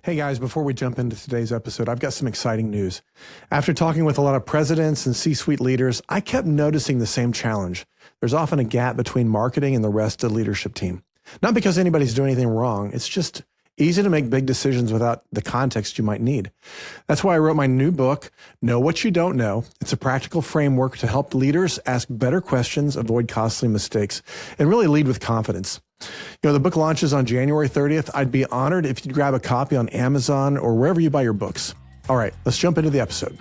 Hey guys, before we jump into today's episode, I've got some exciting news. After talking with a lot of presidents and C-suite leaders, I kept noticing the same challenge. There's often a gap between marketing and the rest of the leadership team. Not because anybody's doing anything wrong, it's just easy to make big decisions without the context you might need. That's why I wrote my new book, Know What You Don't Know. It's a practical framework to help leaders ask better questions, avoid costly mistakes, and really lead with confidence. You know, the book launches on January 30th. I'd be honored if you'd grab a copy on Amazon or wherever you buy your books. All right, let's jump into the episode.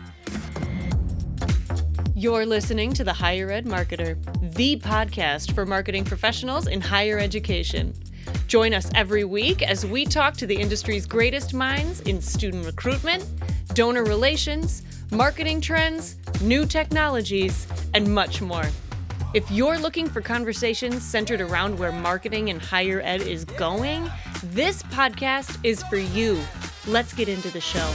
You're listening to The Higher Ed Marketer, the podcast for marketing professionals in higher education. Join us every week as we talk to the industry's greatest minds in student recruitment, donor relations, marketing trends, new technologies, and much more. If you're looking for conversations centered around where marketing in higher ed is going, this podcast is for you. Let's get into the show.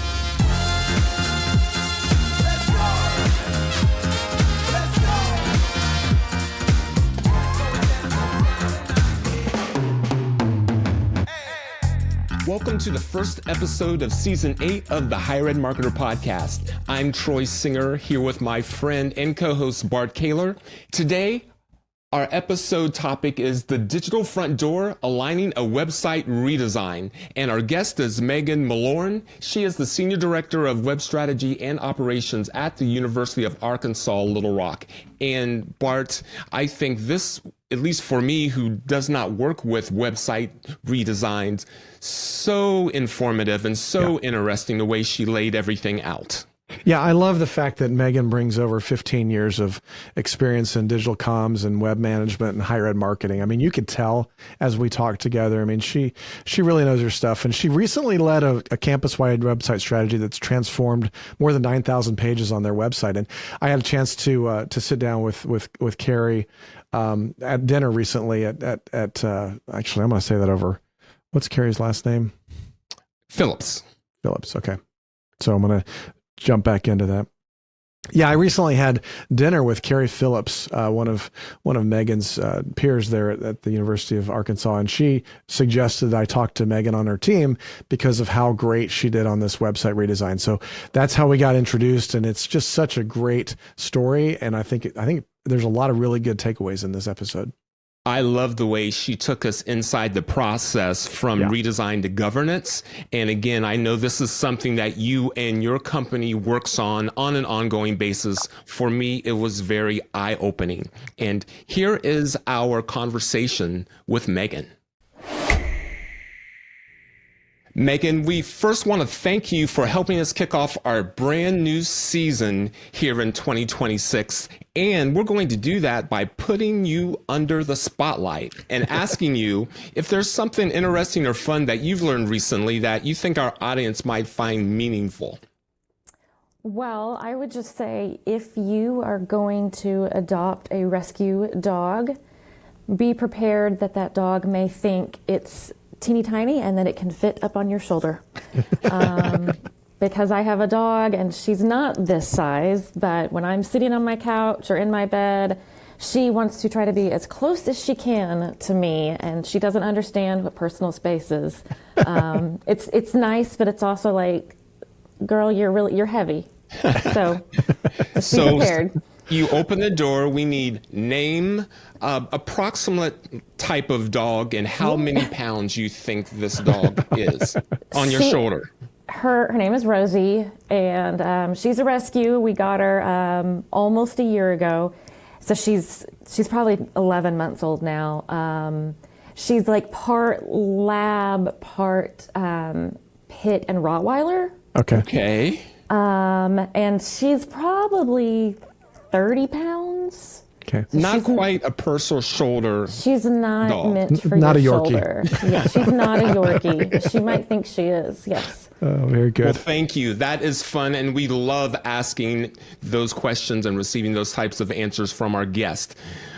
Welcome to the first episode of Season 8 of the Higher Ed Marketer Podcast. I'm Troy Singer, here with my friend and co-host Bart Caylor. Today, our episode topic is the digital front door, aligning a website redesign. And our guest is Megan Malorn. She is the Senior Director of Web Strategy and Operations at the University of Arkansas, Little Rock. And Bart, I think this, at least for me, who does not work with website redesigns, so informative and so interesting the way she laid everything out. Yeah, I love the fact that Megan brings over 15 years of experience in digital comms and web management and higher ed marketing. I mean, you could tell as we talked together. I mean, she really knows her stuff. And she recently led a campus-wide website strategy that's transformed more than 9,000 pages on their website. And I had a chance to sit down with Carrie at dinner recently at actually, I'm going to say that over. What's Carrie's last name? Phillips. Okay. So I'm going to jump back into that. Yeah, I recently had dinner with Carrie Phillips, one of Megan's peers there at the University of Arkansas, and she suggested that I talk to Megan on her team because of how great she did on this website redesign. So that's how we got introduced, and it's just such a great story, and I think there's a lot of really good takeaways in this episode. I love the way she took us inside the process from redesign to governance. And again, I know this is something that you and your company works on an ongoing basis. For me, it was very eye-opening. And here is our conversation with Megan. Megan, we first want to thank you for helping us kick off our brand new season here in 2026. And we're going to do that by putting you under the spotlight and asking you if there's something interesting or fun that you've learned recently that you think our audience might find meaningful. Well, I would just say if you are going to adopt a rescue dog, be prepared that that dog may think it's teeny tiny and that it can fit up on your shoulder. Because I have a dog and she's not this size, but when I'm sitting on my couch or in my bed, she wants to try to be as close as she can to me, and she doesn't understand what personal space is. It's nice, but it's also like, girl, you're heavy. So just be prepared. You open the door, we need name, approximate type of dog, and how many pounds you think this dog is on your shoulder. Her name is Rosie, and she's a rescue. We got her almost a year ago. So she's probably 11 months old now. She's like part lab, part pit and Rottweiler. Okay. And she's probably 30 pounds. Okay. So not quite a purse or shoulder. She's not dog. meant for not your a Yorkie. shoulder. Yeah, she's not a Yorkie. She might think she is, yes. Oh, very good. Well, thank you. That is fun, and we love asking those questions and receiving those types of answers from our guests.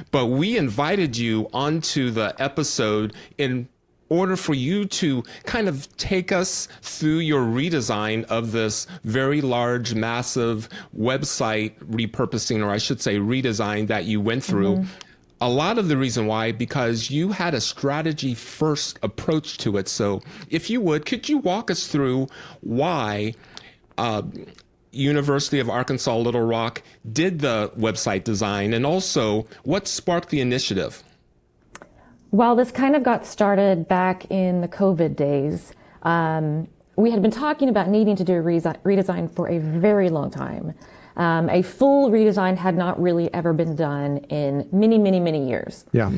But we invited you onto the episode in order for you to kind of take us through your redesign of this very large, massive website repurposing, or I should say redesign that you went through. a lot of the reason why, because you had a strategy first approach to it. So if you would, could you walk us through why University of Arkansas Little Rock did the website design, and also what sparked the initiative? Well, this kind of got started back in the COVID days. We had been talking about needing to do a redesign for a very long time. A full redesign had not really ever been done in many, many, many years. Yeah.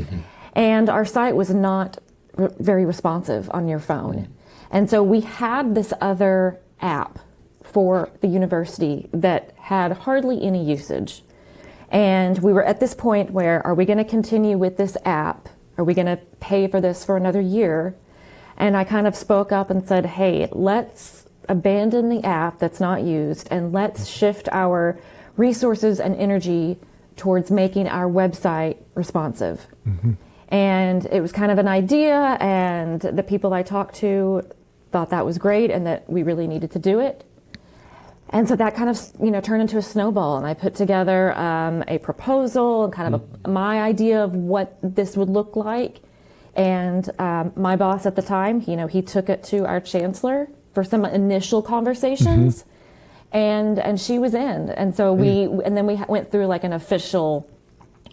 And our site was not very responsive on your phone. And so we had this other app for the university that had hardly any usage. And we were at this point where, are we going to continue with this app? Are we going to pay for this for another year? And I kind of spoke up and said, hey, let's abandon the app that's not used and let's shift our resources and energy towards making our website responsive. And it was kind of an idea, and the people I talked to thought that was great and that we really needed to do it. And so that kind of, turned into a snowball, and I put together a proposal and kind of my idea of what this would look like. And my boss at the time, he took it to our chancellor for some initial conversations, and she was in. And so then we went through like an official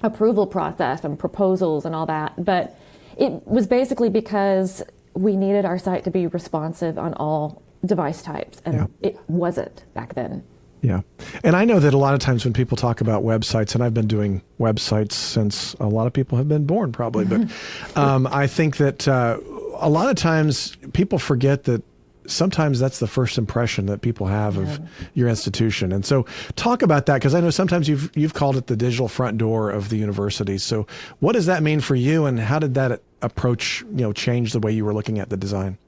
approval process and proposals and all that. But it was basically because we needed our site to be responsive on all device types, and it wasn't back then. Yeah. And I know that a lot of times when people talk about websites, and I've been doing websites since a lot of people have been born probably, but I think that a lot of times people forget that sometimes that's the first impression that people have of your institution. And so talk about that, because I know sometimes you've called it the digital front door of the university. So what does that mean for you, and how did that approach, change the way you were looking at the design?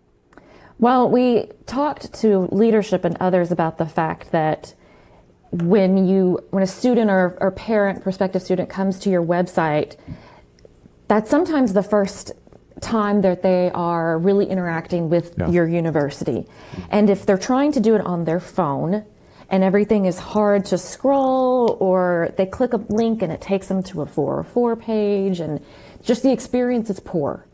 Well, we talked to leadership and others about the fact that when a student or parent, prospective student comes to your website, that's sometimes the first time that they are really interacting with your university. And if they're trying to do it on their phone and everything is hard to scroll, or they click a link and it takes them to a 404 page and just the experience is poor,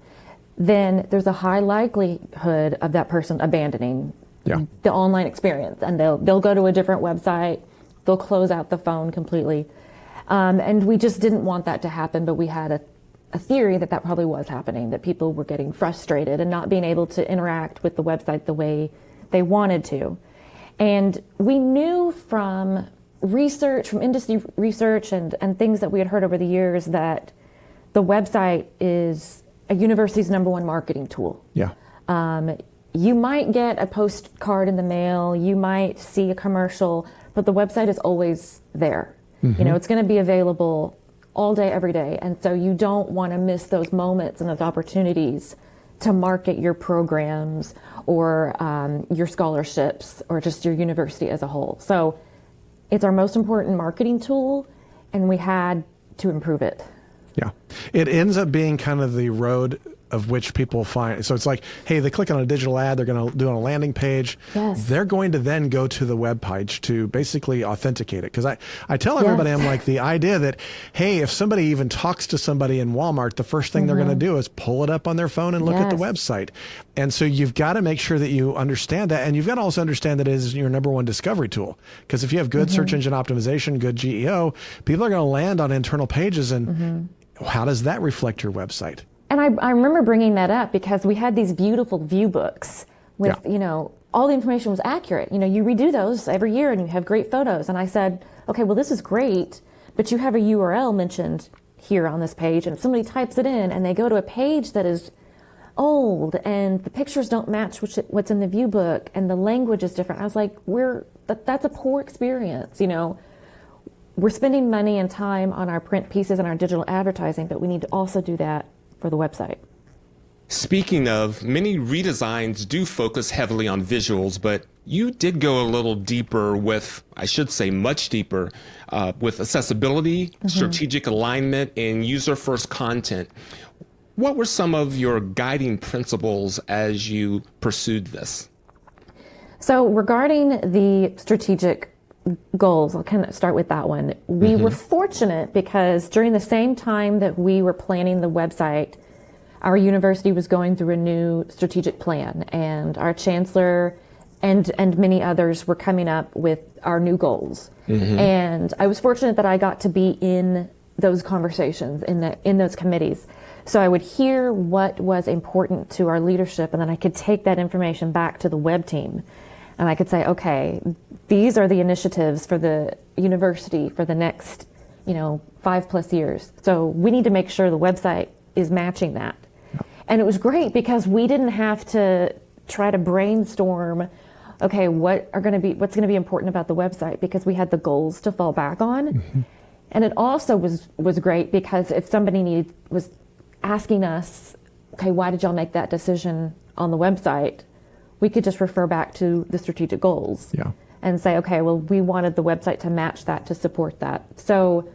then there's a high likelihood of that person abandoning the online experience, and they'll go to a different website, they'll close out the phone completely. And we just didn't want that to happen, but we had a theory that probably was happening, that people were getting frustrated and not being able to interact with the website the way they wanted to. And we knew from research, from industry research and things that we had heard over the years, that the website is a university's #1 marketing tool. Yeah. You might get a postcard in the mail, you might see a commercial, but the website is always there. It's going to be available all day, every day. And so you don't want to miss those moments and those opportunities to market your programs or your scholarships or just your university as a whole. So it's our most important marketing tool, and we had to improve it. Yeah. It ends up being kind of the road of which people find. So it's like, hey, they click on a digital ad, they're going to do on a landing page. Yes. They're going to then go to the web page to basically authenticate it. Because I tell everybody, I'm like, the idea that, hey, if somebody even talks to somebody in Walmart, the first thing they're going to do is pull it up on their phone and look at the website. And so you've got to make sure that you understand that. And you've got to also understand that it is your #1 discovery tool. Because if you have good search engine optimization, good GEO, people are going to land on internal pages. And how does that reflect your website? And I remember bringing that up because we had these beautiful view books with, all the information was accurate. You redo those every year and you have great photos. And I said, okay, well, this is great, but you have a URL mentioned here on this page. And if somebody types it in and they go to a page that is old and the pictures don't match what's in the view book and the language is different, I was like, that's a poor experience. We're spending money and time on our print pieces and our digital advertising, but we need to also do that for the website. Speaking of, many redesigns do focus heavily on visuals, but you did go a little deeper with, I should say much deeper, with accessibility, strategic alignment, and user-first content. What were some of your guiding principles as you pursued this? So regarding the strategic goals. I'll kind of start with that one. We were fortunate because during the same time that we were planning the website, our university was going through a new strategic plan, and our chancellor and many others were coming up with our new goals. And I was fortunate that I got to be in those conversations, in those committees. So I would hear what was important to our leadership, and then I could take that information back to the web team. And I could say, okay, these are the initiatives for the university for the next, 5+ years. So we need to make sure the website is matching that. And it was great because we didn't have to try to brainstorm, okay, what's going to be important about the website, because we had the goals to fall back on. And it also was great because if somebody was asking us, okay, why did y'all make that decision on the website? We could just refer back to the strategic goals and say, okay, well, we wanted the website to match that, to support that. So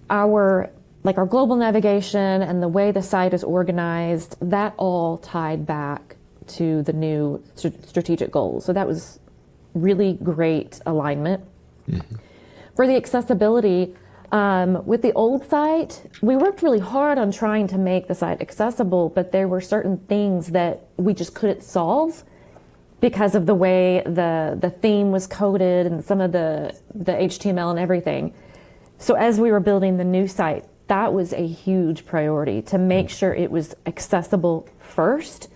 our global navigation and the way the site is organized, that all tied back to the new strategic goals. So that was really great alignment. For the accessibility, with the old site, we worked really hard on trying to make the site accessible, but there were certain things that we just couldn't solve because of the way the theme was coded and some of the HTML and everything. So as we were building the new site, that was a huge priority, to make sure it was accessible first,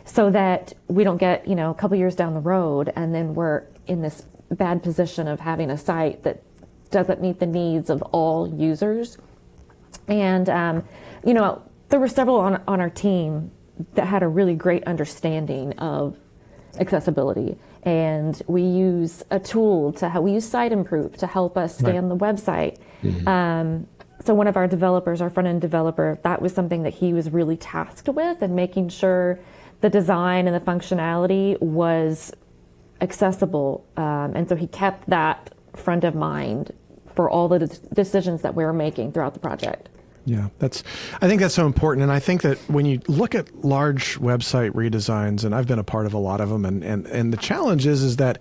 so that we don't get, a couple years down the road and then we're in this bad position of having a site that doesn't meet the needs of all users. And, there were several on our team that had a really great understanding of accessibility. And we use a tool we use Site Improve to help us scan the website. So one of our developers, our front-end developer, that was something that he was really tasked with, and making sure the design and the functionality was accessible. And so he kept that front of mind for all the decisions that we were making throughout the project. Yeah, I think that's so important. And I think that when you look at large website redesigns, and I've been a part of a lot of them, and the challenge is that,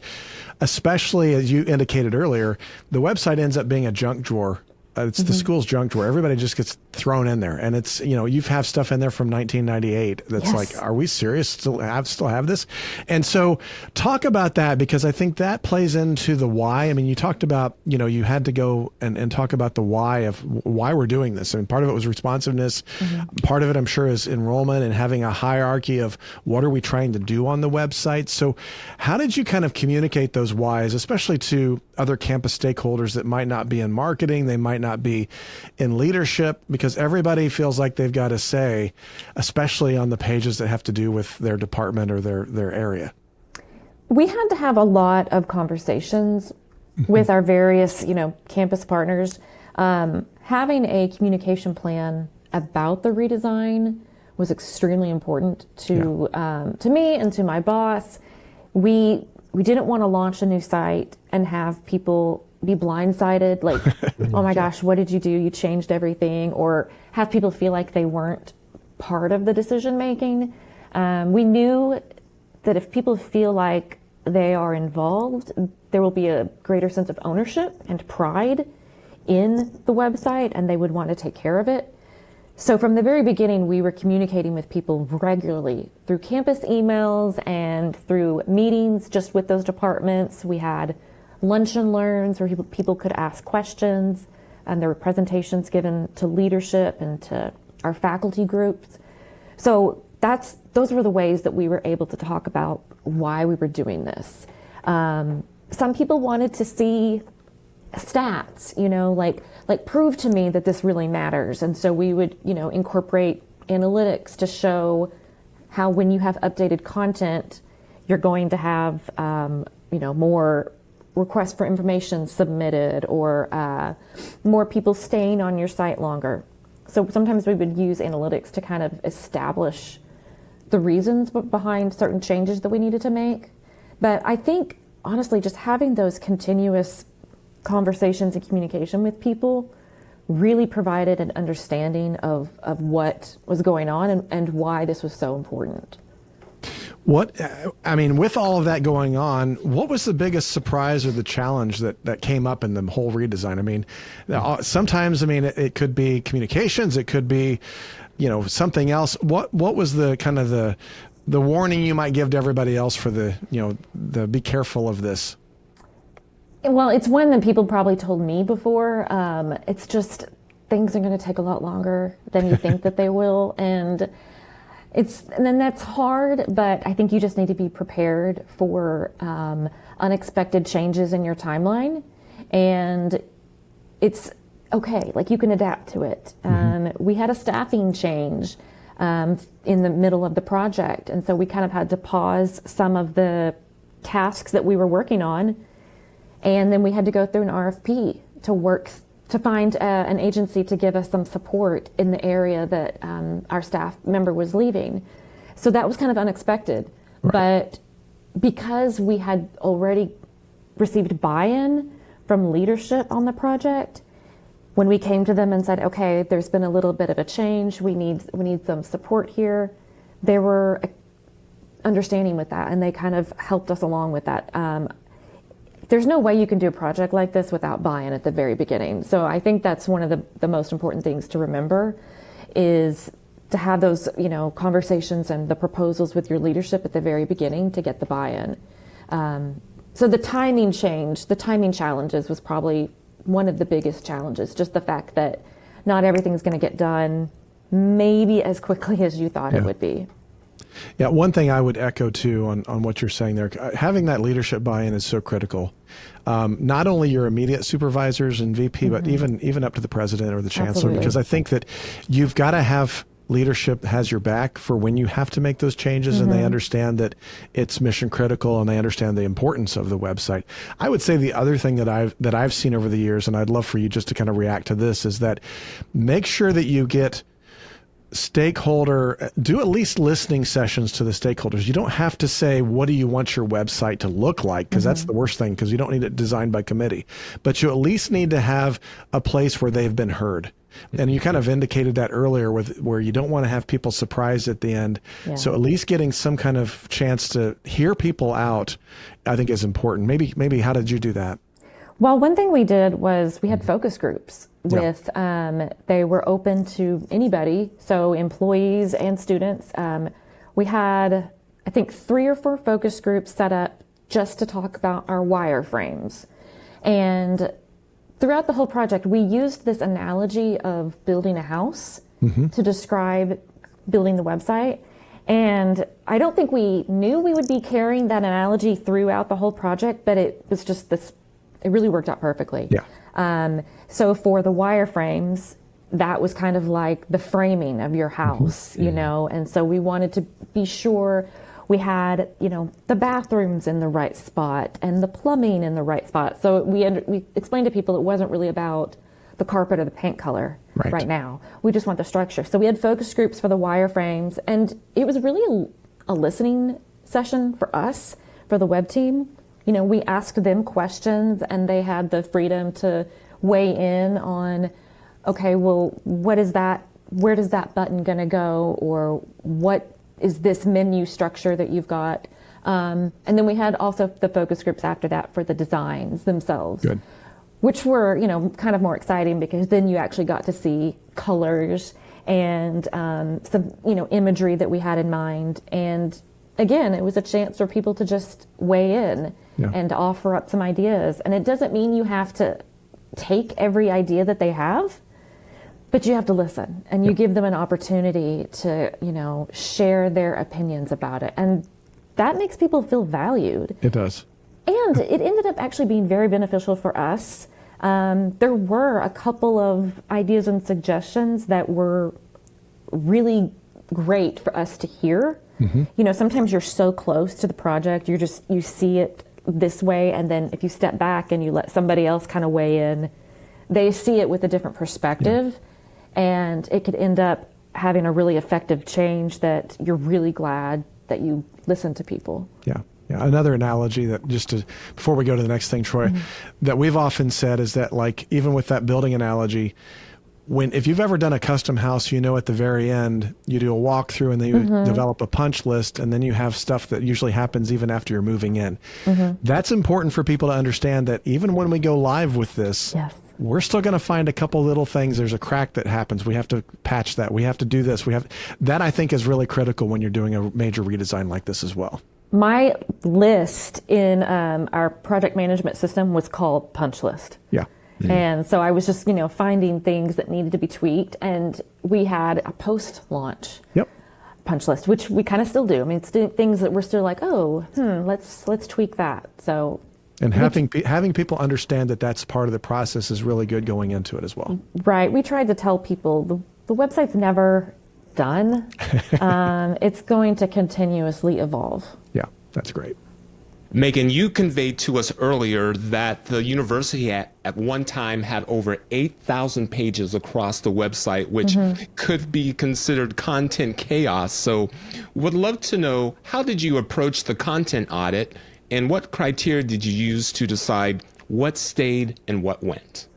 especially as you indicated earlier, the website ends up being a junk drawer. It's the school's junk drawer. Everybody just gets thrown in there. And it's, you have stuff in there from 1998 that's like, are we serious? Still have this? And so talk about that, because I think that plays into the why. I mean, you talked about, you had to go and talk about the why of why we're doing this. I mean, part of it was responsiveness. Part of it, I'm sure, is enrollment and having a hierarchy of what are we trying to do on the website. So how did you kind of communicate those whys, especially to other campus stakeholders that might not be in marketing, they might not be in leadership, because everybody feels like they've got a say, especially on the pages that have to do with their department or their area? We had to have a lot of conversations with our various, campus partners. Having a communication plan about the redesign was extremely important to me and to my boss. We didn't want to launch a new site and have people be blindsided, like, oh my gosh, what did you do? You changed everything, or have people feel like they weren't part of the decision making. We knew that if people feel like they are involved, there will be a greater sense of ownership and pride in the website, and they would want to take care of it. So from the very beginning, we were communicating with people regularly through campus emails and through meetings just with those departments. We had lunch and learns where people could ask questions, and there were presentations given to leadership and to our faculty groups. So those were the ways that we were able to talk about why we were doing this. Some people wanted to see stats, like prove to me that this really matters. And so we would, incorporate analytics to show how when you have updated content, you're going to have, more requests for information submitted, or more people staying on your site longer. So sometimes we would use analytics to kind of establish the reasons behind certain changes that we needed to make. But I think, honestly, just having those continuous conversations and communication with people really provided an understanding of what was going on and why this was so important. With all of that going on, what was the biggest surprise or the challenge that came up in the whole redesign? Sometimes, it could be communications, it could be, something else. What was the kind of the warning you might give to everybody else for the be careful of this? Well, it's one that people probably told me before. It's just things are going to take a lot longer than you think that they will. And then that's hard, but I think you just need to be prepared for unexpected changes in your timeline. And it's okay, like you can adapt to it. We had a staffing change in the middle of the project. And so we kind of had to pause some of the tasks that we were working on. And then we had to go through an RFP to find an agency to give us some support in the area that our staff member was leaving. So that was kind of unexpected. Right. But because we had already received buy-in from leadership on the project, when we came to them and said, okay, there's been a little bit of a change, we need some support here, they were understanding with that, and they kind of helped us along with that. There's no way you can do a project like this without buy-in at the very beginning. So I think that's one of the most important things to remember, is to have those conversations and the proposals with your leadership at the very beginning to get the buy-in. So the timing challenges was probably one of the biggest challenges, just the fact that not everything's going to get done maybe as quickly as you thought it would be. Yeah, one thing I would echo too on what you're saying there, having that leadership buy-in is so critical. Not only your immediate supervisors and VP, but even up to the president or the chancellor. Absolutely. Because I think that you've got to have leadership has your back for when you have to make those changes, and they understand that it's mission critical, and they understand the importance of the website. I would say the other thing that I've seen over the years, and I'd love for you just to kind of react to this, is that make sure that you get do at least listening sessions to the stakeholders. You don't have to say, what do you want your website to look like? Because that's the worst thing, because you don't need it designed by committee. But you at least need to have a place where they've been heard. And you kind of indicated that earlier, where you don't want to have people surprised at the end. Yeah. So at least getting some kind of chance to hear people out, I think, is important. Maybe how did you do that? Well, one thing we did was we had focus groups with, they were open to anybody, so employees and students. We had, I think, 3 or 4 focus groups set up just to talk about our wireframes. And throughout the whole project, we used this analogy of building a house to describe building the website. And I don't think we knew we would be carrying that analogy throughout the whole project, but it was just it really worked out perfectly. Yeah. So for the wireframes, that was kind of like the framing of your house, and so we wanted to be sure we had, the bathrooms in the right spot and the plumbing in the right spot. So we explained to people it wasn't really about the carpet or the paint color right now. We just want the structure. So we had focus groups for the wireframes, and it was really a listening session for us, for the web team. We asked them questions, and they had the freedom to weigh in on, okay, well, what is that? Where does that button going to go? Or what is this menu structure that you've got? And then we had also the focus groups after that for the designs themselves. Good. Which were, kind of more exciting, because then you actually got to see colors and some, imagery that we had in mind. And again, it was a chance for people to just weigh in and offer up some ideas. And it doesn't mean you have to take every idea that they have, but you have to listen, and you give them an opportunity to, share their opinions about it. And that makes people feel valued. It does. And it ended up actually being very beneficial for us. There were a couple of ideas and suggestions that were really great for us to hear. Sometimes you're so close to the project, you see it this way, and then if you step back and you let somebody else kind of weigh in, they see it with a different perspective, and it could end up having a really effective change that you're really glad that you listened to people. Yeah. Another analogy that before we go to the next thing, Troy, that we've often said is that, like, even with that building analogy, if you've ever done a custom house, at the very end, you do a walkthrough and then you develop a punch list, and then you have stuff that usually happens even after you're moving in. That's important for people to understand that even when we go live with this, we're still going to find a couple little things. There's a crack that happens. We have to patch that. We have to do this. That I think is really critical when you're doing a major redesign like this as well. My list in our project management system was called punch list. Yeah. And so I was just, finding things that needed to be tweaked. And we had a post-launch punch list, which we kind of still do. I mean, it's things that we're still like, let's tweak that. So, and having people understand that that's part of the process is really good going into it as well. Right. We tried to tell people the website's never done. It's going to continuously evolve. Yeah, that's great. Megan, you conveyed to us earlier that the university at one time had over 8,000 pages across the website, which could be considered content chaos. So would love to know, how did you approach the content audit, and what criteria did you use to decide what stayed and what went?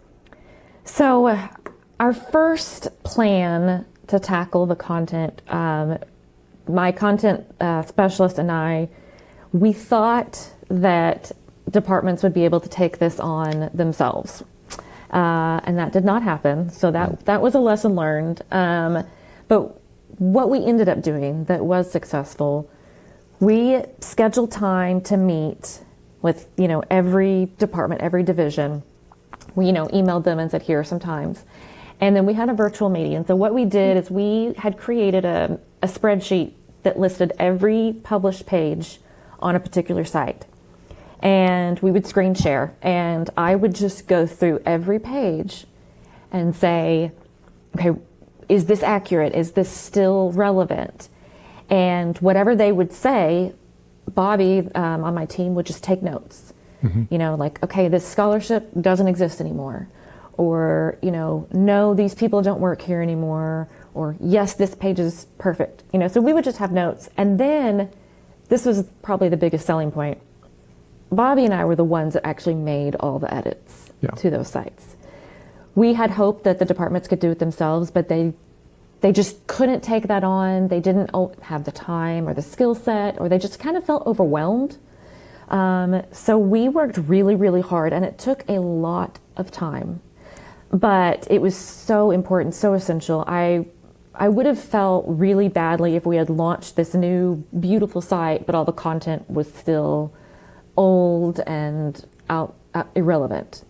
So our first plan to tackle the content, my content specialist and I, we thought that departments would be able to take this on themselves. And that did not happen. So that was a lesson learned. But what we ended up doing that was successful, we scheduled time to meet with, every department, every division. We, emailed them and said, here are some times. And then we had a virtual meeting. And so what we did is we had created a spreadsheet that listed every published page on a particular site. And we would screen share, and I would just go through every page and say, okay, is this accurate? Is this still relevant? And whatever they would say, Bobby on my team would just take notes. Like, okay, this scholarship doesn't exist anymore. Or, no, these people don't work here anymore. Or, yes, this page is perfect. So we would just have notes. And then, this was probably the biggest selling point, Bobby and I were the ones that actually made all the edits to those sites. We had hoped that the departments could do it themselves, but they just couldn't take that on. They didn't have the time or the skill set, or they just kind of felt overwhelmed. So we worked really, really hard, and it took a lot of time. But it was so important, so essential. I would have felt really badly if we had launched this new, beautiful site, but all the content was still old and irrelevant.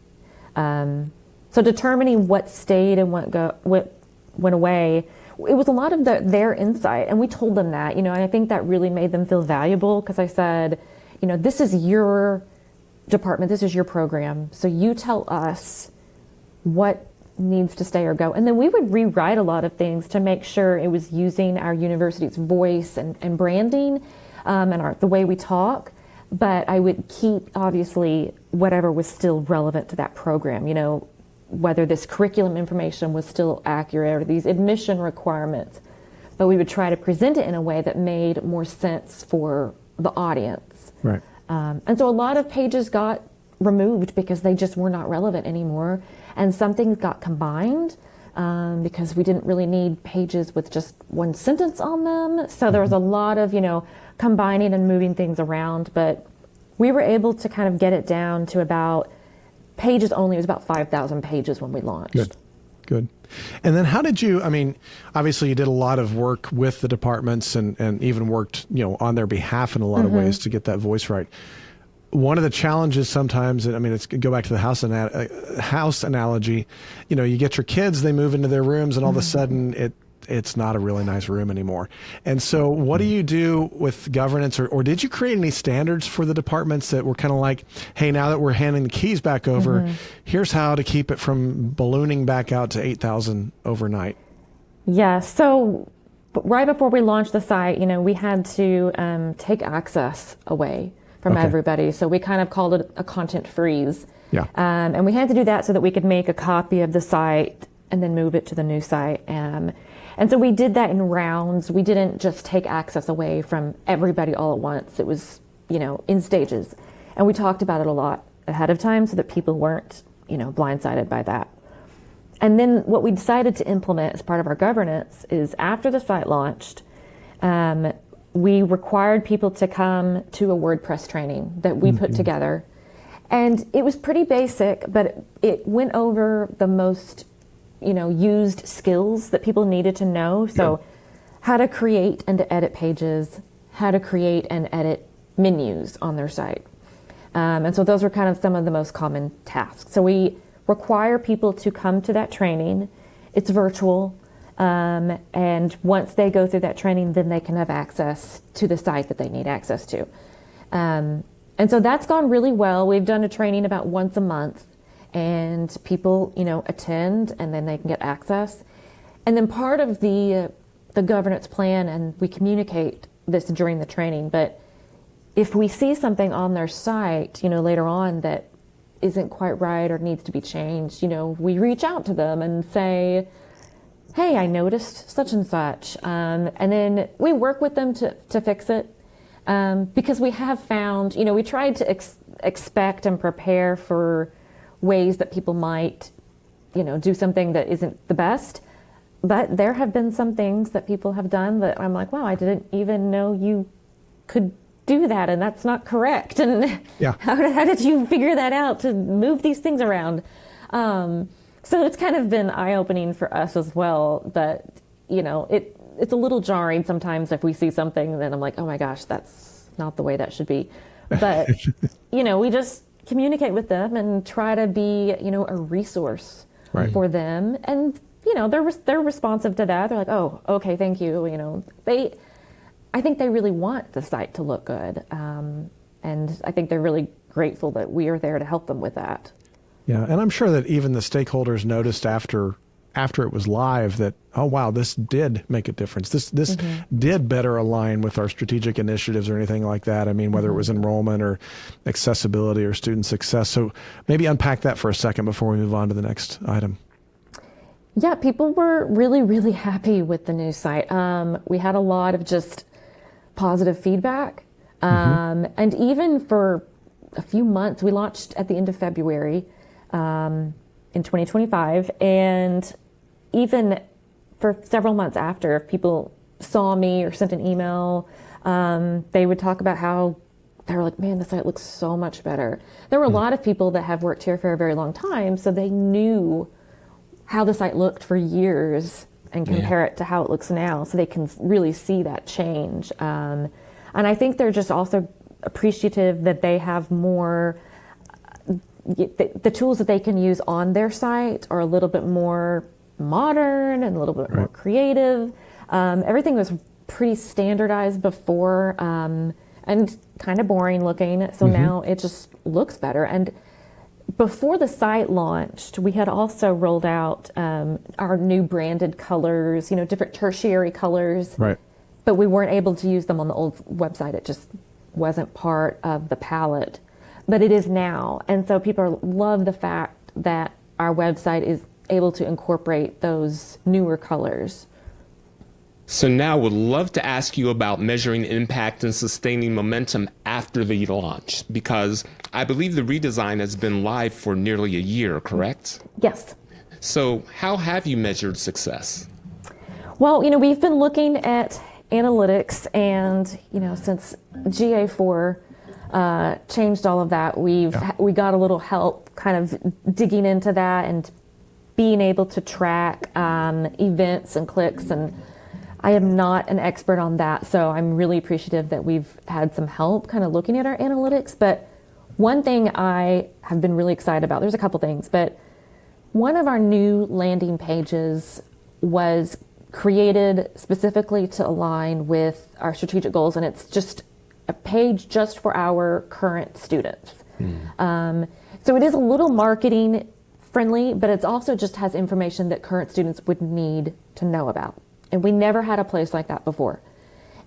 So determining what stayed and what went away, it was a lot of their insight, and we told them that. And I think that really made them feel valuable, because I said, this is your department, this is your program, so you tell us what needs to stay or go. And then we would rewrite a lot of things to make sure it was using our university's voice and branding and the way we talk. But I would keep, obviously, whatever was still relevant to that program, whether this curriculum information was still accurate or these admission requirements. But we would try to present it in a way that made more sense for the audience. Right. And so a lot of pages got removed because they just were not relevant anymore. And some things got combined because we didn't really need pages with just one sentence on them. So there was a lot of, combining and moving things around. But we were able to kind of get it down to about pages only. It was about 5,000 pages when we launched. Good. And then how did you, obviously you did a lot of work with the departments and even worked, on their behalf in a lot of ways to get that voice right. One of the challenges sometimes, it's go back to the house analogy, you get your kids, they move into their rooms, and all of a sudden it's not a really nice room anymore. And so what do you do with governance, or did you create any standards for the departments that were kind of like, hey, now that we're handing the keys back over, here's how to keep it from ballooning back out to 8,000 overnight? Yeah, so right before we launched the site, we had to take access away from everybody. So we kind of called it a content freeze. Yeah. And we had to do that so that we could make a copy of the site and then move it to the new site. And so we did that in rounds. We didn't just take access away from everybody all at once. It was, in stages. And we talked about it a lot ahead of time so that people weren't, blindsided by that. And then what we decided to implement as part of our governance is after the site launched, we required people to come to a WordPress training that we put together. And it was pretty basic, but it went over the most, used skills that people needed to know. So how to create and to edit pages, how to create and edit menus on their site. And so those were kind of some of the most common tasks. So we require people to come to that training. It's virtual. And once they go through that training, then they can have access to the site that they need access to. And so that's gone really well. We've done a training about once a month, and people, attend, and then they can get access. And then part of the governance plan, and we communicate this during the training, but if we see something on their site, later on that isn't quite right or needs to be changed, we reach out to them and say, hey, I noticed such and such. And then we work with them to fix it. Because we have found, we tried to expect and prepare for ways that people might, do something that isn't the best. But there have been some things that people have done that I'm like, wow, I didn't even know you could do that, and that's not correct. And how did you figure that out to move these things around? So it's kind of been eye-opening for us as well. But, it's a little jarring sometimes if we see something, then I'm like, oh my gosh, that's not the way that should be. But, we just communicate with them and try to be, a resource for them. And, they're responsive to that. They're like, oh, okay, thank you. I think they really want the site to look good. And I think they're really grateful that we are there to help them with that. Yeah, and I'm sure that even the stakeholders noticed after it was live that, oh wow, this did make a difference. This did better align with our strategic initiatives or anything like that. I mean, whether it was enrollment or accessibility or student success. So maybe unpack that for a second before we move on to the next item. Yeah, people were really, really happy with the new site. We had a lot of just positive feedback. And even for a few months, we launched at the end of February in 2025. And even for several months after, if people saw me or sent an email, they would talk about how they were like, man, the site looks so much better. There were a lot of people that have worked here for a very long time, so they knew how the site looked for years and compare it to how it looks now, so they can really see that change. And I think they're just also appreciative that they have more, the tools that they can use on their site are a little bit more modern and a little bit more creative. Everything was pretty standardized before and kind of boring looking. So now it just looks better. And before the site launched, we had also rolled out our new branded colors, different tertiary colors. Right. But we weren't able to use them on the old website. It just wasn't part of the palette. But it is now. And so people love the fact that our website is able to incorporate those newer colors. So now would love to ask you about measuring impact and sustaining momentum after the launch, because I believe the redesign has been live for nearly a year, correct? Yes. So how have you measured success? Well, we've been looking at analytics, and, since GA4 changed all of that, we got a little help kind of digging into that and being able to track events and clicks, and I am not an expert on that, so I'm really appreciative that we've had some help kind of looking at our analytics. But one thing I have been really excited about, there's a couple things, but one of our new landing pages was created specifically to align with our strategic goals, and it's just a page just for our current students. So it is a little marketing friendly, but it also just has information that current students would need to know about. And we never had a place like that before.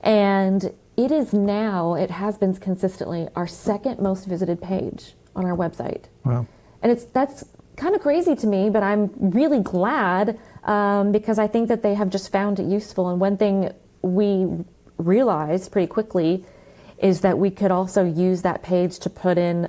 And it is now, it has been consistently our second most visited page on our website. Wow. And that's kind of crazy to me, but I'm really glad because I think that they have just found it useful. And one thing we realized pretty quickly is that we could also use that page to put in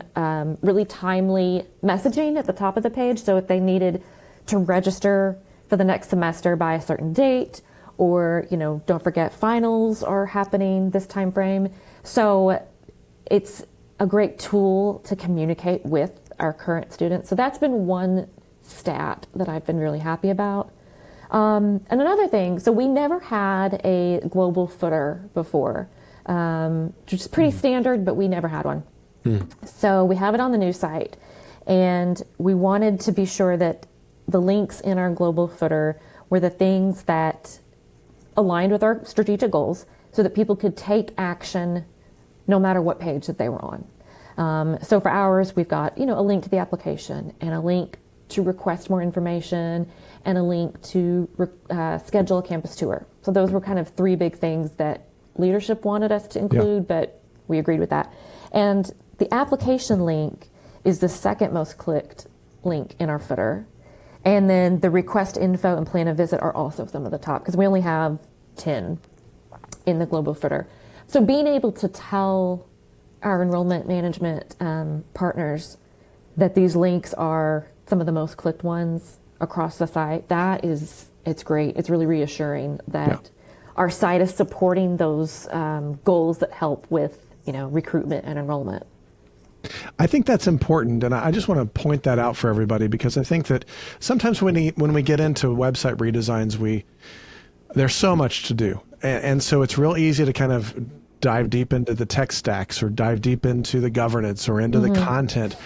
really timely messaging at the top of the page. So if they needed to register for the next semester by a certain date, or, don't forget finals are happening this time frame. So it's a great tool to communicate with our current students. So that's been one stat that I've been really happy about. And another thing, so we never had a global footer before, which is pretty standard, but we never had one. So we have it on the new site, and we wanted to be sure that the links in our global footer were the things that aligned with our strategic goals, so that people could take action no matter what page that they were on. So for ours, we've got, a link to the application, and a link to request more information, and a link to schedule a campus tour. So those were kind of three big things that leadership wanted us to include, but we agreed with that. And the application link is the second most clicked link in our footer. And then the request info and plan a visit are also some of the top, because we only have 10 in the global footer. So being able to tell our enrollment management partners that these links are some of the most clicked ones across the site, it's great. It's really reassuring that our site is supporting those goals that help with, recruitment and enrollment. I think that's important, and I just want to point that out for everybody, because I think that sometimes when we get into website redesigns, there's so much to do, and so it's real easy to kind of dive deep into the tech stacks, or dive deep into the governance, or into the content.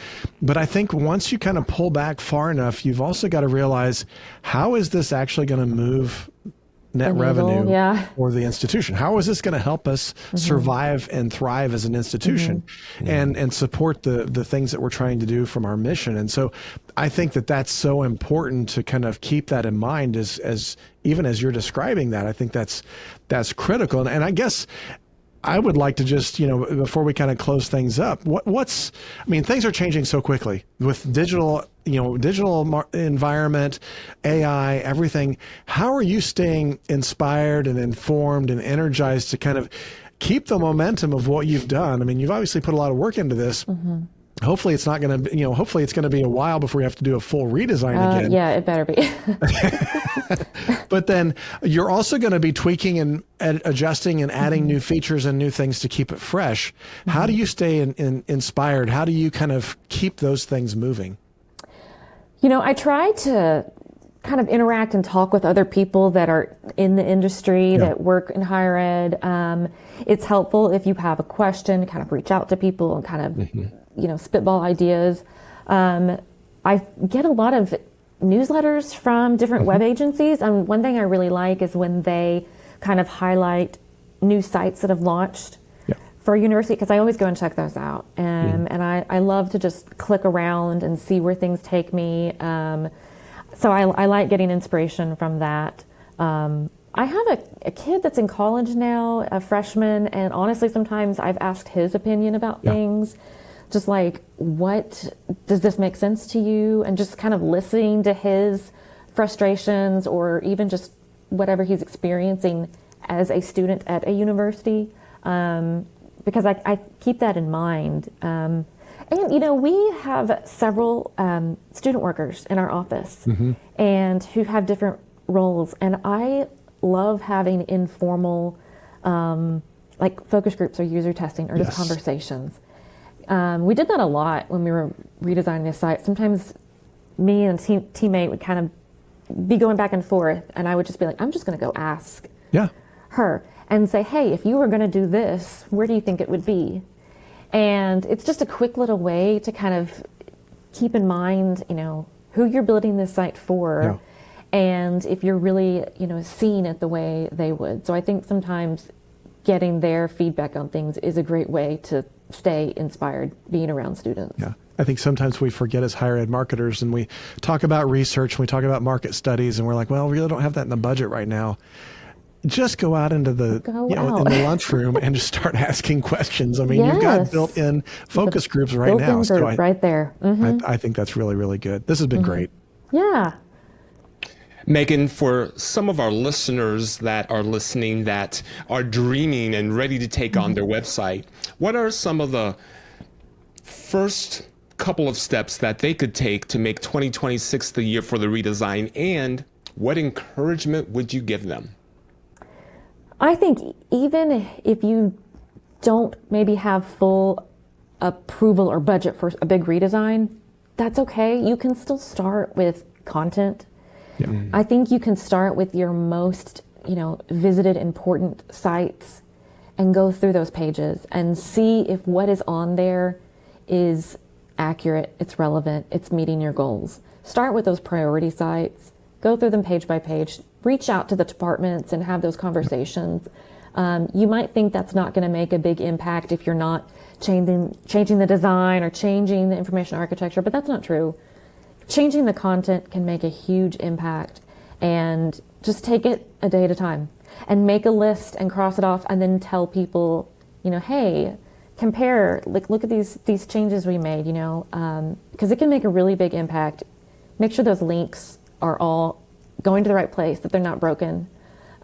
But I think once you kind of pull back far enough, you've also got to realize, how is this actually going to move net revenue for the institution? How is this going to help us survive and thrive as an institution, and support the things that we're trying to do from our mission? And so I think that that's so important to kind of keep that in mind as even as you're describing that. I think that's critical. And I guess I would like to just, before we kind of close things up, things are changing so quickly with digital environment, AI, everything. How are you staying inspired and informed and energized to kind of keep the momentum of what you've done? I mean, you've obviously put a lot of work into this. Hopefully it's not going to, hopefully it's going to be a while before we have to do a full redesign again. Yeah, it better be. But then you're also going to be tweaking and adjusting and adding new features and new things to keep it fresh. How do you stay inspired? How do you kind of keep those things moving? I try to kind of interact and talk with other people that are in the industry, that work in higher ed. It's helpful if you have a question, kind of reach out to people and kind of, spitball ideas. I get a lot of newsletters from different web agencies. And one thing I really like is when they kind of highlight new sites that have launched for a university, because I always go and check those out. And I love to just click around and see where things take me. So I like getting inspiration from that. I have a kid that's in college now, a freshman, and honestly, sometimes I've asked his opinion about things. Just like, what does this make sense to you? And just kind of listening to his frustrations, or even just whatever he's experiencing as a student at a university, because I keep that in mind. And, we have several student workers in our office and who have different roles. And I love having informal, like focus groups or user testing or just conversations. We did that a lot when we were redesigning the site. Sometimes me and a teammate would kind of be going back and forth, and I would just be like, I'm just going to go ask her and say, hey, if you were going to do this, where do you think it would be? And it's just a quick little way to kind of keep in mind, who you're building this site for, and if you're really, seeing it the way they would. So I think sometimes getting their feedback on things is a great way to stay inspired being around students. Yeah. I think sometimes we forget as higher ed marketers, and we talk about research, we talk about market studies, and we're like, well, we really don't have that in the budget right now. Just go out into the in the lunchroom and just start asking questions. I mean, you've got built-in focus groups right now. So right there. I think that's really, really good. This has been great. Yeah. Megan, for some of our listeners that are listening that are dreaming and ready to take on their website, what are some of the first couple of steps that they could take to make 2026 the year for the redesign, and what encouragement would you give them? I think even if you don't maybe have full approval or budget for a big redesign, that's okay. You can still start with content. Yeah. I think you can start with your most, visited important sites and go through those pages and see if what is on there is accurate, it's relevant, it's meeting your goals. Start with those priority sites, go through them page by page, reach out to the departments and have those conversations. You might think that's not going to make a big impact if you're not changing the design or changing the information architecture, but that's not true. Changing the content can make a huge impact, and just take it a day at a time and make a list and cross it off and then tell people, hey, compare, look at these changes we made, because it can make a really big impact. Make sure those links are all going to the right place, that they're not broken.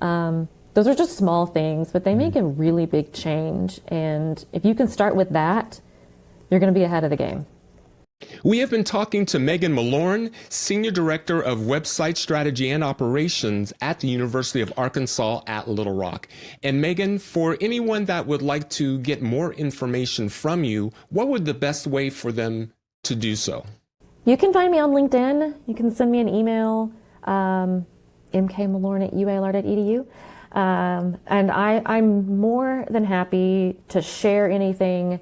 Those are just small things, but they make a really big change. And if you can start with that, you're going to be ahead of the game. We have been talking to Megan Malorn, Senior Director of Website Strategy and Operations at the University of Arkansas at Little Rock. And Megan, for anyone that would like to get more information from you, what would the best way for them to do so? You can find me on LinkedIn. You can send me an email, mkmalorn@ualr.edu. And I'm more than happy to share anything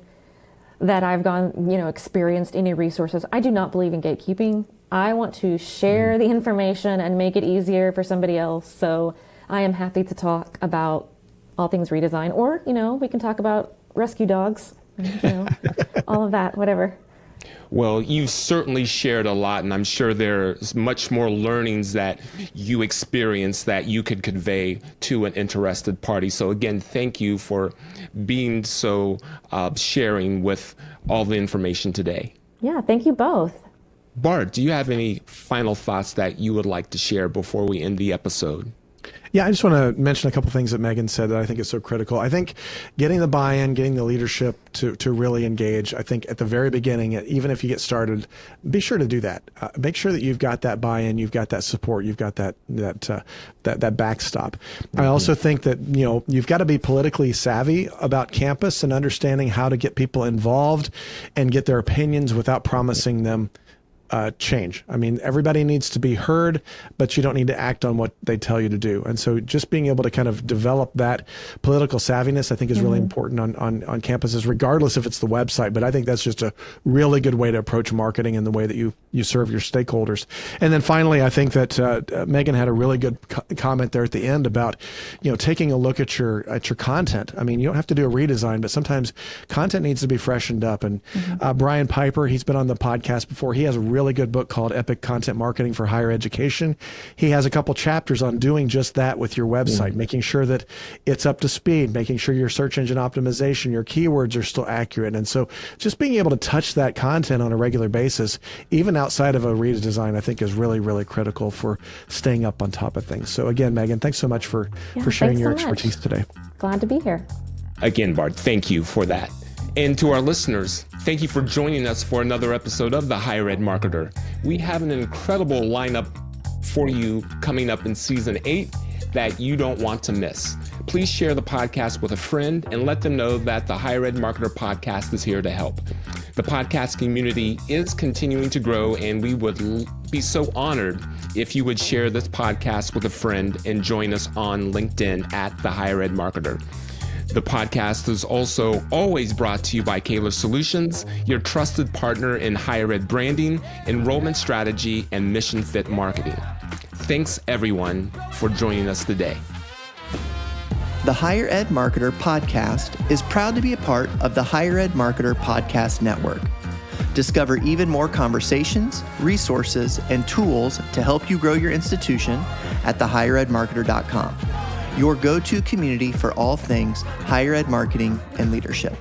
that I've experienced, any resources. I do not believe in gatekeeping. I want to share the information and make it easier for somebody else. So I am happy to talk about all things redesign, or, we can talk about rescue dogs, all of that, whatever. Well, you've certainly shared a lot, and I'm sure there's much more learnings that you experienced that you could convey to an interested party. So again, thank you for being so sharing with all the information today. Yeah, thank you both. Bart, do you have any final thoughts that you would like to share before we end the episode? Yeah, I just want to mention a couple things that Megan said that I think is so critical. I think getting the buy-in, getting the leadership to really engage, I think at the very beginning, even if you get started, be sure to do that. Make sure that you've got that buy-in, you've got that support, you've got that backstop. I also think that, you've got to be politically savvy about campus and understanding how to get people involved and get their opinions without promising them change. I mean, everybody needs to be heard, but you don't need to act on what they tell you to do. And so just being able to kind of develop that political savviness, I think is really important on campuses, regardless if it's the website. But I think that's just a really good way to approach marketing and the way that you serve your stakeholders. And then finally, I think that Megan had a really good comment there at the end about, taking a look at your content. I mean, you don't have to do a redesign, but sometimes content needs to be freshened up. And Brian Piper, he's been on the podcast before. He has a really good book called Epic Content Marketing for Higher Education. He has a couple chapters on doing just that with your website, making sure that it's up to speed, making sure your search engine optimization, your keywords are still accurate. And so just being able to touch that content on a regular basis, even outside of a redesign, I think is really, really critical for staying up on top of things. So again, Megan, thanks so much for sharing your expertise today. Glad to be here. Again, Bart, thank you for that. And to our listeners, thank you for joining us for another episode of The Higher Ed Marketer. We have an incredible lineup for you coming up in Season 8 that you don't want to miss. Please share the podcast with a friend and let them know that the Higher Ed Marketer podcast is here to help. The podcast community is continuing to grow, and we would be so honored if you would share this podcast with a friend and join us on LinkedIn at The Higher Ed Marketer. The podcast is also always brought to you by Caylor Solutions, your trusted partner in higher ed branding, enrollment strategy, and mission fit marketing. Thanks everyone for joining us today. The Higher Ed Marketer podcast is proud to be a part of the Higher Ed Marketer Podcast Network. Discover even more conversations, resources, and tools to help you grow your institution at thehigheredmarketer.com. Your go-to community for all things higher ed marketing and leadership.